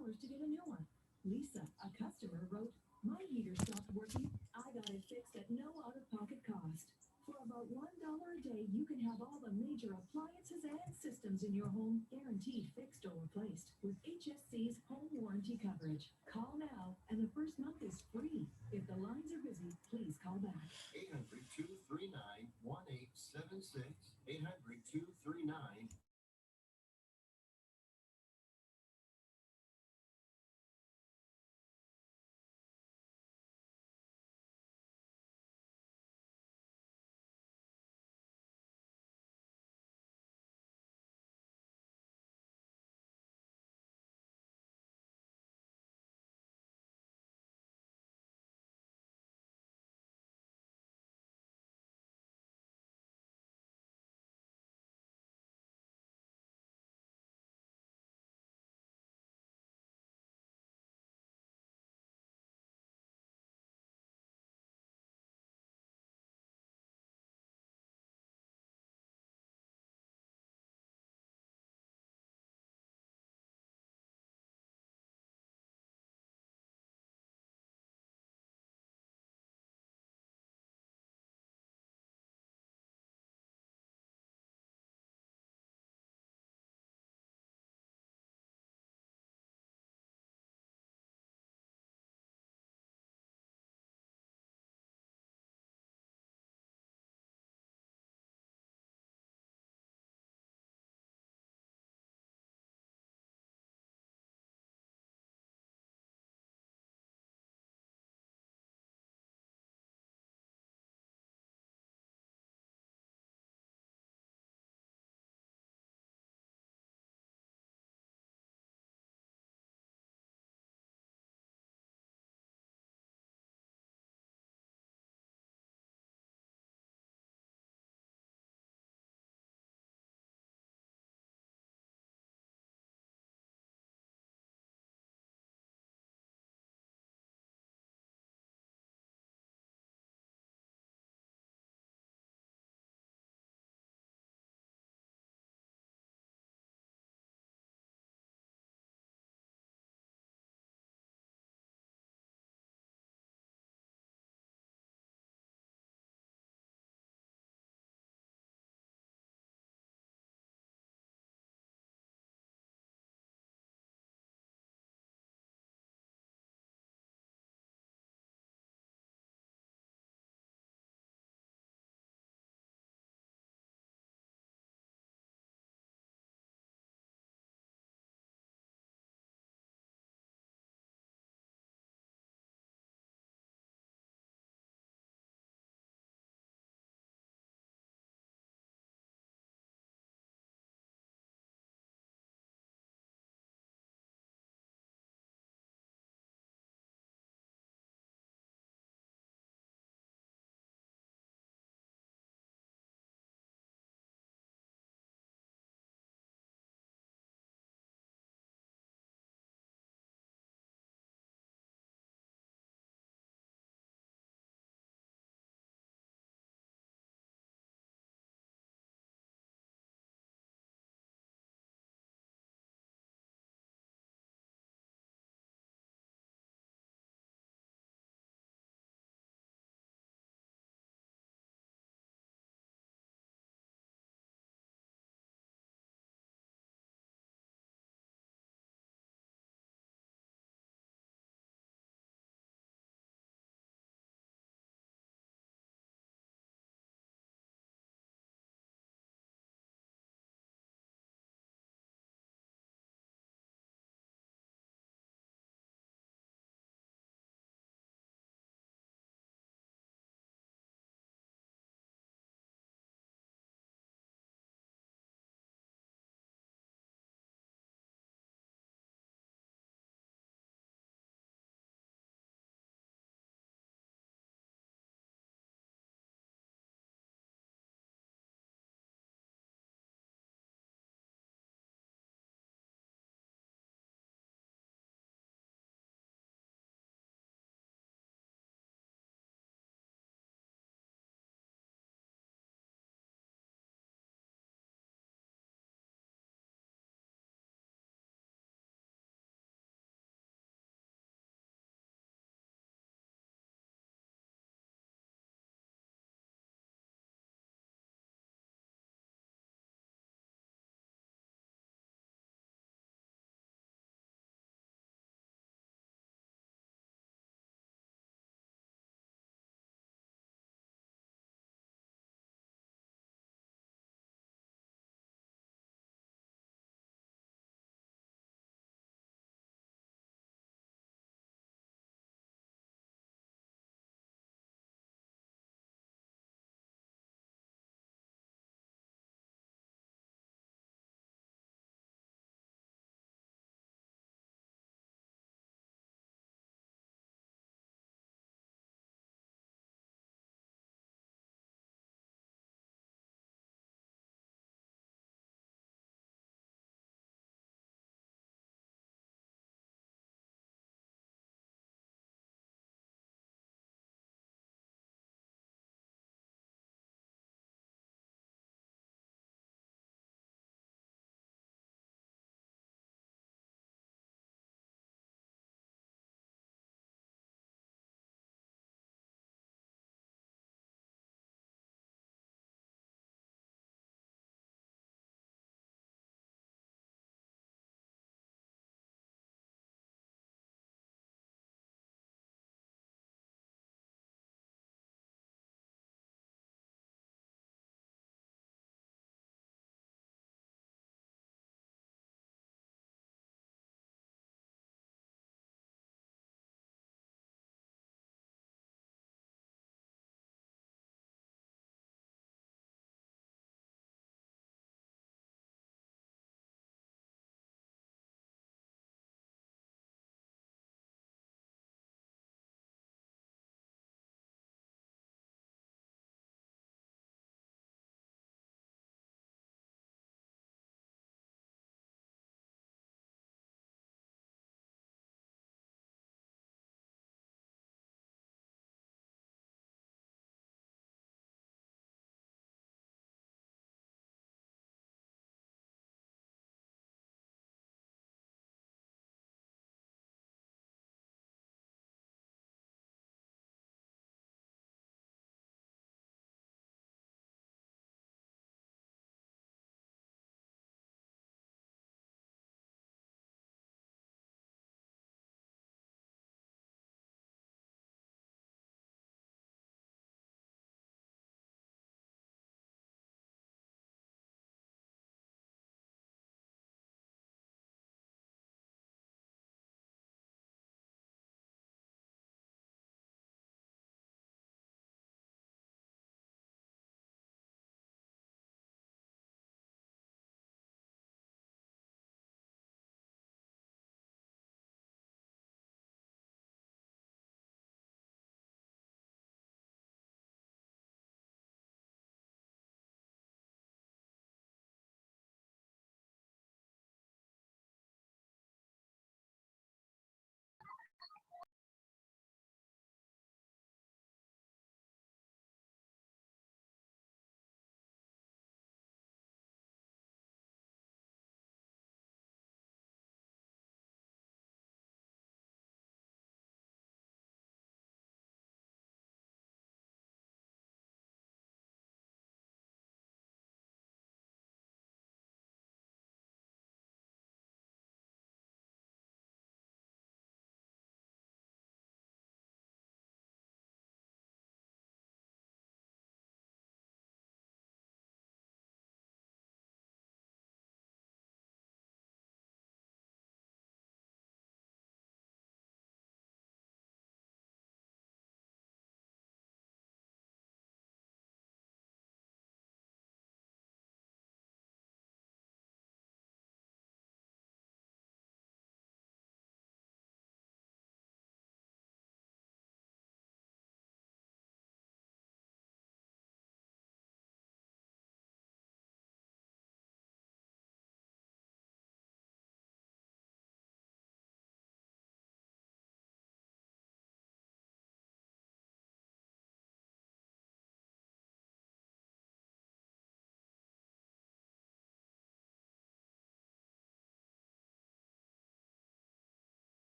to get a new one. Lisa, a customer, wrote, "My heater stopped working. I got it fixed at no out-of-pocket cost. For about $1 a day, you can have all the major appliances and systems in your home guaranteed fixed or replaced with HSC's home warranty coverage. Call now, and the first month is free. If the lines are busy, please call back. 800-239-1876. 800-239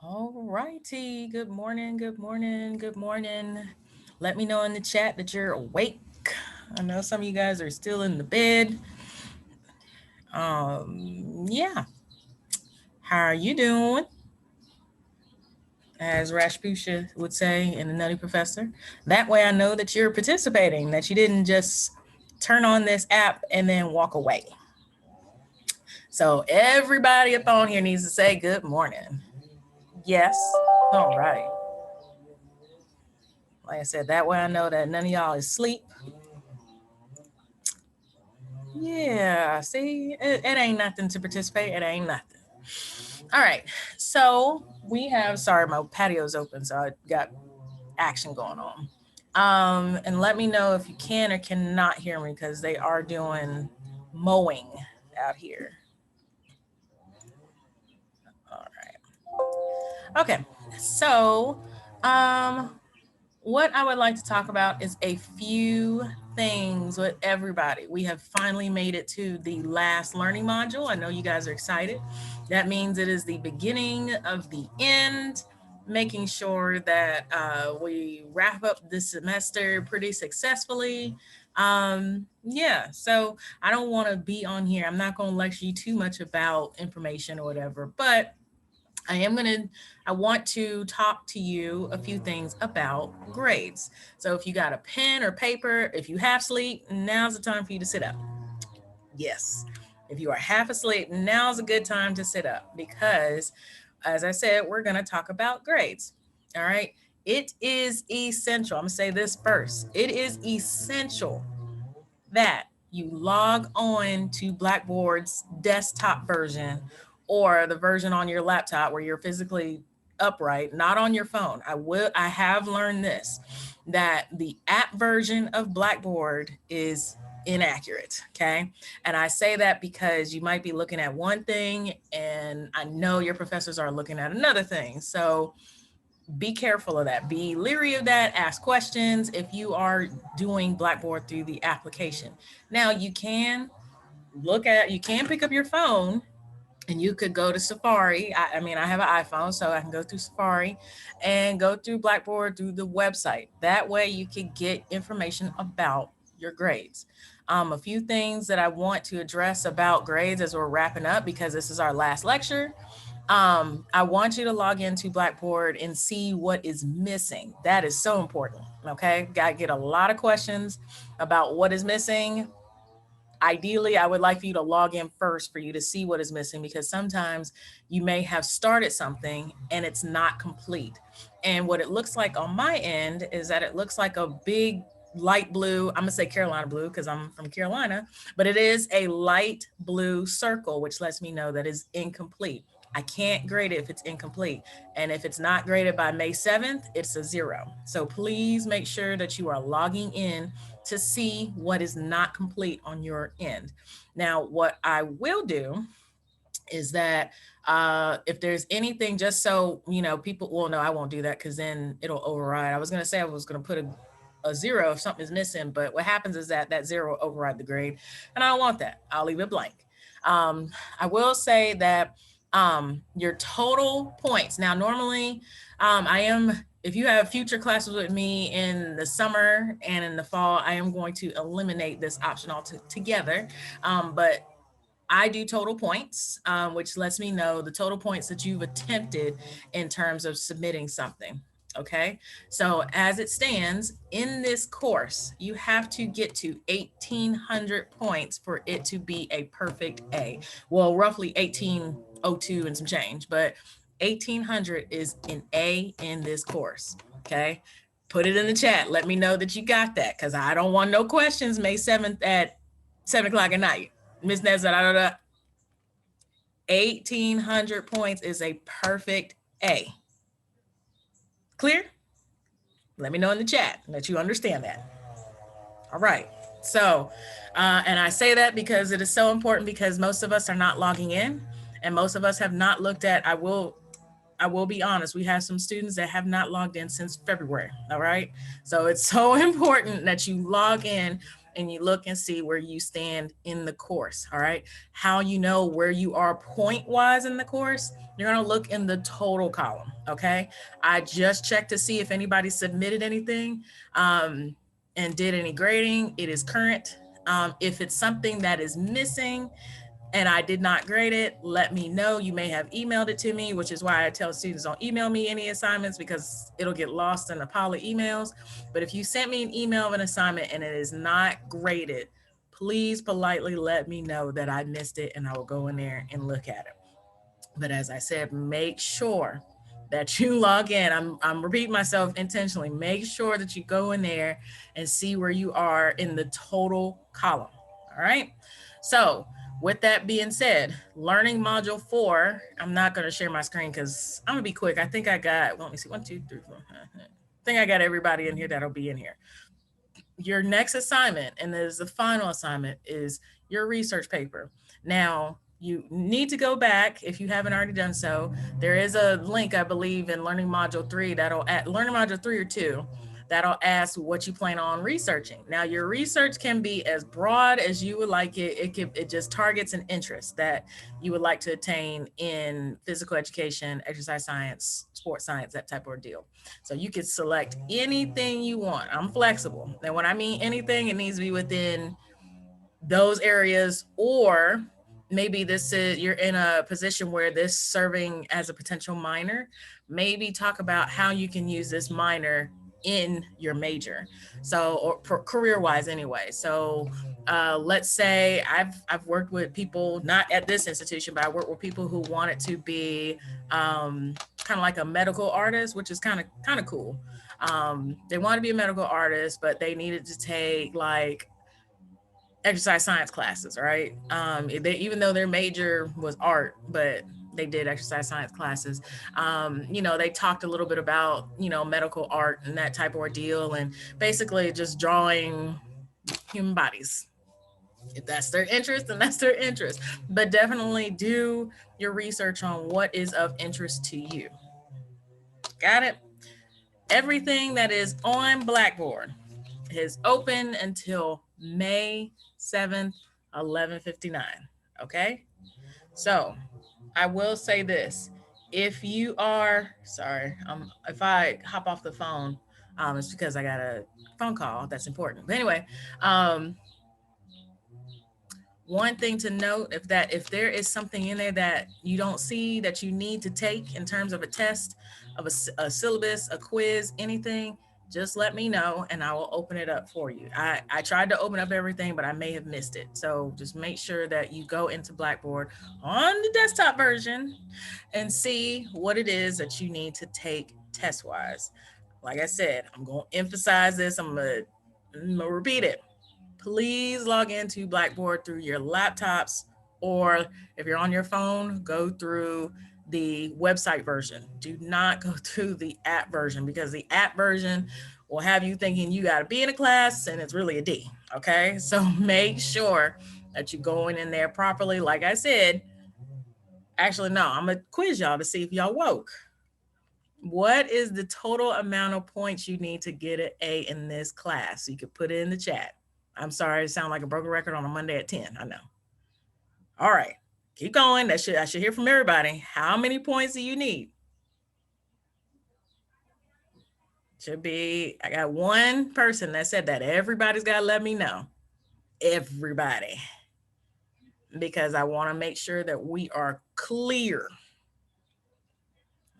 All righty. Good morning. Good morning. Good morning. Let me know in the chat that you're awake. I know some of you guys are still in the bed. Yeah. How are you doing? As Rashpusha would say in The Nutty Professor. That way I know that you're participating, that you didn't just turn on this app and then walk away. So everybody up on here needs to say good morning. Yes. All right. Like I said, that way I know that none of y'all is asleep. Yeah, see, it ain't nothing to participate. It ain't nothing. All right. So we have, sorry, my patio's open, so I got action going on. And let me know if you can or cannot hear me because they are doing mowing out here. All right. Okay. So, um, what I would like to talk about is a few things with everybody. We have finally made it to the last learning module. I know you guys are excited. That means it is the beginning of the end, making sure that we wrap up this semester pretty successfully. Yeah, so I don't want to be on here. I'm not going to lecture you too much about information or whatever, but I am going to, I want to talk to you a few things about grades. So if you got a pen or paper, if you half asleep, now's the time for you to sit up. Yes. If you are half asleep, now's a good time to sit up because, as I said, we're going to talk about grades. All right. It is essential. I'm going to say this first. It is essential that you log on to Blackboard's desktop version or the version on your laptop where you're physically upright, not on your phone. I have learned this, that the app version of Blackboard is inaccurate. Okay. And I say that because you might be looking at one thing and I know your professors are looking at another thing. So be careful of that. Be leery of that. Ask questions if you are doing Blackboard through the application. Now you can pick up your phone and you could go to Safari. I mean, I have an iPhone, so I can go through Safari and go through Blackboard through the website. That way you can get information about your grades. A few things that I want to address about grades as we're wrapping up because this is our last lecture. I want you to log into Blackboard and see what is missing. That is so important. Okay. Got to get a lot of questions about what is missing. Ideally, I would like for you to log in first for you to see what is missing because sometimes you may have started something and it's not complete. And what it looks like on my end is that it looks like a big light blue, I'm gonna say Carolina blue because I'm from Carolina, but it is a light blue circle, which lets me know that is incomplete. I can't grade it if it's incomplete. And if it's not graded by May 7th, it's a 0. So please make sure that you are logging in to see what is not complete on your end. Now, what I will do is that if there's anything, just so you know, people, well, no, I won't do that because then it'll override. I was going to say I was going to put a 0 if something is missing, but what happens is that that 0 will override the grade, and I don't want that. I'll leave it blank. Um, I will say that your total points. Now, normally, I am. If you have future classes with me in the summer and in the fall, I am going to eliminate this option altogether. But I do total points, which lets me know the total points that you've attempted in terms of submitting something. Okay. So as it stands in this course, you have to get to 1,800 points for it to be a perfect A. Well, roughly 1,802 and some change, but 1,800 is an A in this course. Okay. Put it in the chat. Let me know that you got that because I don't want no questions May 7th at 7 o'clock at night. Miss Nessa, 1,800 points is a perfect A. Clear? Let me know in the chat that you understand that. All right. So, and I say that because it is so important because most of us are not logging in and most of us have not looked at, I will be honest, we have some students that have not logged in since February. All right. So it's so important that you log in and you look and see where you stand in the course. All right. How you know where you are point wise in the course, you're going to look in the total column. Okay. I just checked to see if anybody submitted anything and did any grading. It is current. If it's something that is missing, and I did not grade it, let me know. You may have emailed it to me, which is why I tell students don't email me any assignments because it'll get lost in a pile of emails. But if you sent me an email of an assignment and it is not graded, please politely let me know that I missed it and I will go in there and look at it. But as I said, make sure that you log in. I'm repeating myself intentionally. Make sure that you go in there and see where you are in the total column. All right. So with that being said, learning module 4, I'm not going to share my screen because I'm going to be quick. I think I got, well, let me see, 1, 2, 3, 4. I think I got everybody in here that'll be in here. Your next assignment, and this is the final assignment, is your research paper. Now, you need to go back if you haven't already done so. There is a link, I believe, in Learning Module 3 that'll at Learning Module 3 or 2 that'll ask what you plan on researching. Now, your research can be as broad as you would like it. It just targets an interest that you would like to attain in physical education, exercise science, sports science, that type of deal. So you could select anything you want. I'm flexible. And when I mean anything, it needs to be within those areas, or maybe this is you're in a position where this serving as a potential minor. Maybe talk about how you can use this minor in your major, so or career wise anyway. So let's say I've worked with people, not at this institution, but I worked with people who wanted to be kind of like a medical artist, which is kind of cool. They want to be a medical artist, but they needed to take like exercise science classes, right? Even though their major was art, but they did exercise science classes. They talked a little bit about, medical art and that type of ordeal, and basically just drawing human bodies. If that's their interest, then that's their interest. But definitely do your research on what is of interest to you. Got it? Everything that is on Blackboard is open until May 7th, 11:59. Okay? So I will say this. If you are, sorry, if I hop off the phone, it's because I got a phone call that's important. But anyway, one thing to note, if there is something in there that you don't see that you need to take in terms of a test, of a syllabus, a quiz, anything, just let me know and I will open it up for you. I tried to open up everything, but I may have missed it. So just make sure that you go into Blackboard on the desktop version and see what it is that you need to take test wise. Like I said, I'm going to emphasize this. I'm going to repeat it. Please log into Blackboard through your laptops, or if you're on your phone, go through the website version. Do not go through the app version, because the app version will have you thinking you got to be in a class and it's really a D. Okay. So make sure that you're going in there properly. Like I said, actually, no, I'm going to quiz y'all to see if y'all woke. What is the total amount of points you need to get an A in this class? You could put it in the chat. I'm sorry to sound like a broken record on a Monday at 10. I know. All right. Keep going. I should hear from everybody. How many points do you need? Should be, I got one person that said that. Everybody's got to let me know. Everybody. Because I want to make sure that we are clear.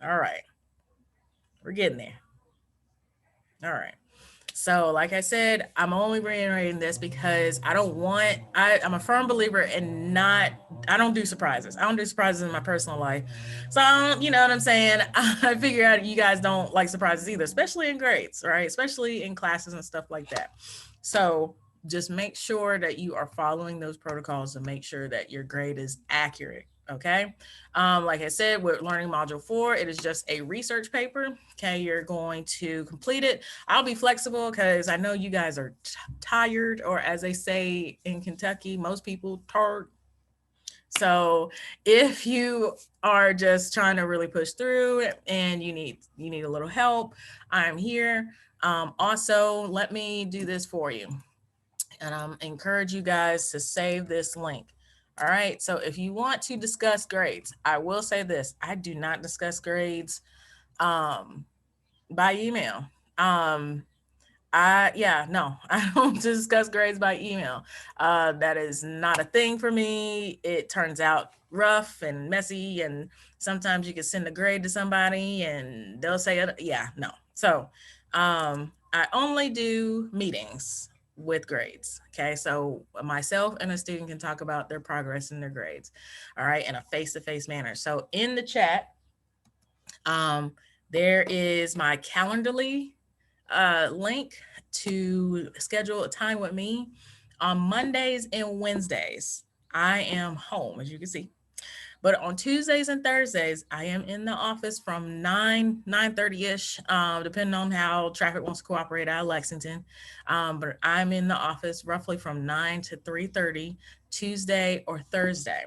All right. We're getting there. All right. So, like I said, I'm only reiterating this because I'm a firm believer in I don't do surprises. I don't do surprises in my personal life. So, you know what I'm saying? I figure out you guys don't like surprises either, especially in grades, right? Especially in classes and stuff like that. So, just make sure that you are following those protocols to make sure that your grade is accurate. Okay. Like I said, with learning module 4, it is just a research paper. Okay. You're going to complete it. I'll be flexible because I know you guys are tired, or as they say in Kentucky, most people tired. So if you are just trying to really push through and you need a little help, I'm here. Also, let me do this for you. And encourage you guys to save this link. All right. So if you want to discuss grades, I will say this: I do not discuss grades um, by email. Um, no, I don't discuss grades by email. That is not a thing for me. It turns out rough and messy, and sometimes you can send a grade to somebody and they'll say, yeah, no. So I only do meetings with grades. Okay. So myself and a student can talk about their progress and their grades. All right. In a face to face manner. So in the chat, um, there is my Calendarly link to schedule a time with me on Mondays and Wednesdays. I am home, as you can see. But on Tuesdays and Thursdays, I am in the office from 9:30ish, depending on how traffic wants to cooperate out of Lexington. But I'm in the office roughly from 9 to 3:30, Tuesday or Thursday.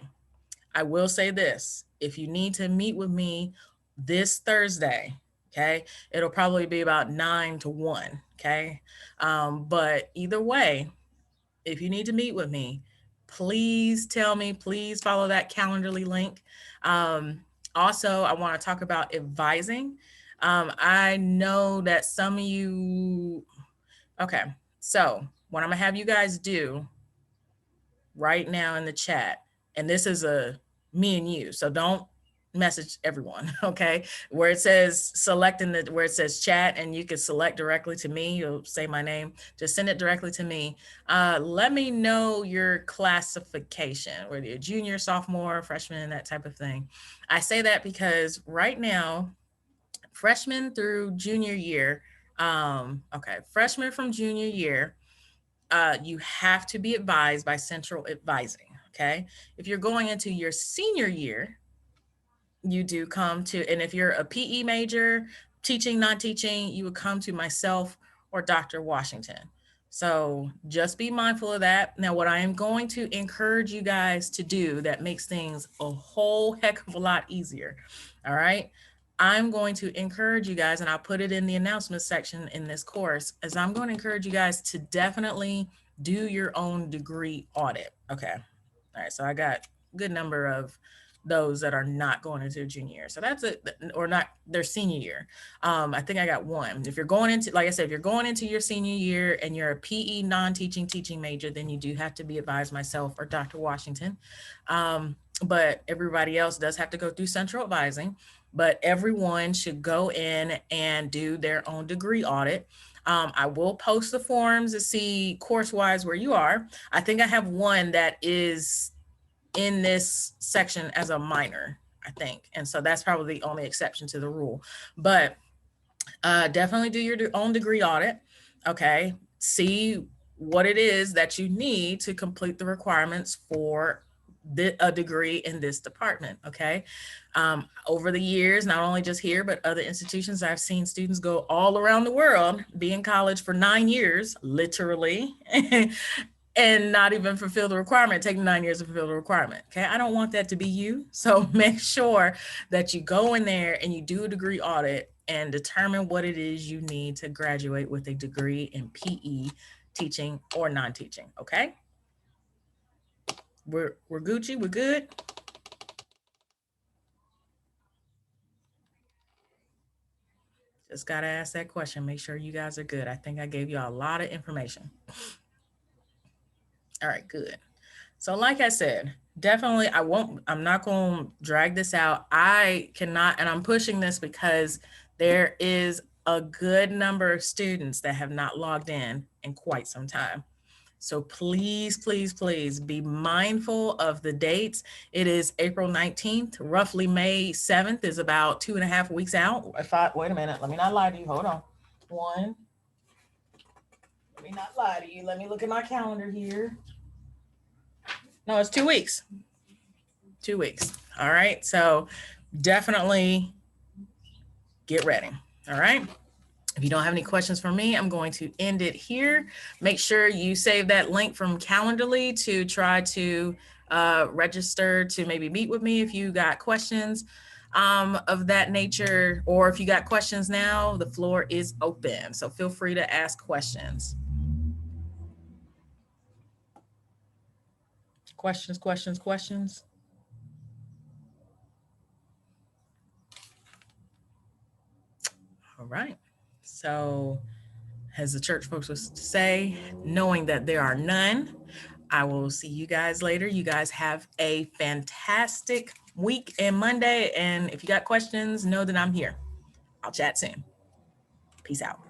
I will say this: if you need to meet with me this Thursday, okay, it'll probably be about 9 to 1, okay? But either way, if you need to meet with me, please tell me, please follow that Calendarly link. Um, Also, I want to talk about advising. I know that some of you, okay, so what I'm gonna have you guys do right now in the chat, and this is a me and you, so don't message everyone. Okay, where it says selecting the where it says chat, and you can select directly to me, you'll say my name, just send it directly to me. Let me know your classification, whether you're junior, sophomore, freshman, that type of thing. I say that because right now, freshman through junior year, okay, freshman from junior year, you have to be advised by central advising. Okay. If you're going into your senior year, you do come to, and if you're a PE major, teaching, non teaching, you would come to myself or Dr. Washington. So just be mindful of that. Now, what I am going to encourage you guys to do that makes things a whole heck of a lot easier. All right. I'm going to encourage you guys, and I'll put it in the announcement section in this course, as I'm going to encourage you guys to definitely do your own degree audit. Okay. All right. So I got a good number of those that are not going into their junior year. So that's it, or not their senior year. I think I got one. If you're going into, like I said, if you're going into your senior year and you're a PE non-teaching teaching major, then you do have to be advised myself or Dr. Washington. But everybody else does have to go through central advising, but everyone should go in and do their own degree audit. I will post the forms to see course-wise where you are. I think I have one that is in this section as a minor, I think. And so that's probably the only exception to the rule. But definitely do your own degree audit. Okay. See what it is that you need to complete the requirements for a degree in this department. Okay. Over the years, not only just here, but other institutions, I've seen students go all around the world, be in college for 9 years, literally, and not even fulfill the requirement, take 9 years to fulfill the requirement. Okay. I don't want that to be you. So make sure that you go in there and you do a degree audit and determine what it is you need to graduate with a degree in PE, teaching or non-teaching. Okay. We're Gucci. We're good. Just got to ask that question. Make sure you guys are good. I think I gave you a lot of information. All right, good. So like I said, definitely I'm not going to drag this out. I cannot, and I'm pushing this because there is a good number of students that have not logged in quite some time. So please, please, please be mindful of the dates. It is April 19th, roughly May 7th is about 2.5 weeks out. Wait a minute, let me not lie to you. Hold on. Let me not lie to you. Let me look at my calendar here. No, it's 2 weeks. 2 weeks. All right. So definitely get ready. All right. If you don't have any questions for me, I'm going to end it here. Make sure you save that link from Calendarly to try to register to maybe meet with me if you got questions of that nature, or if you got questions now, the floor is open. So feel free to ask questions. Questions, questions, questions? All right. So, as the church folks would say, knowing that there are none, I will see you guys later. You guys have a fantastic week and Monday. And if you got questions, know that I'm here. I'll chat soon. Peace out.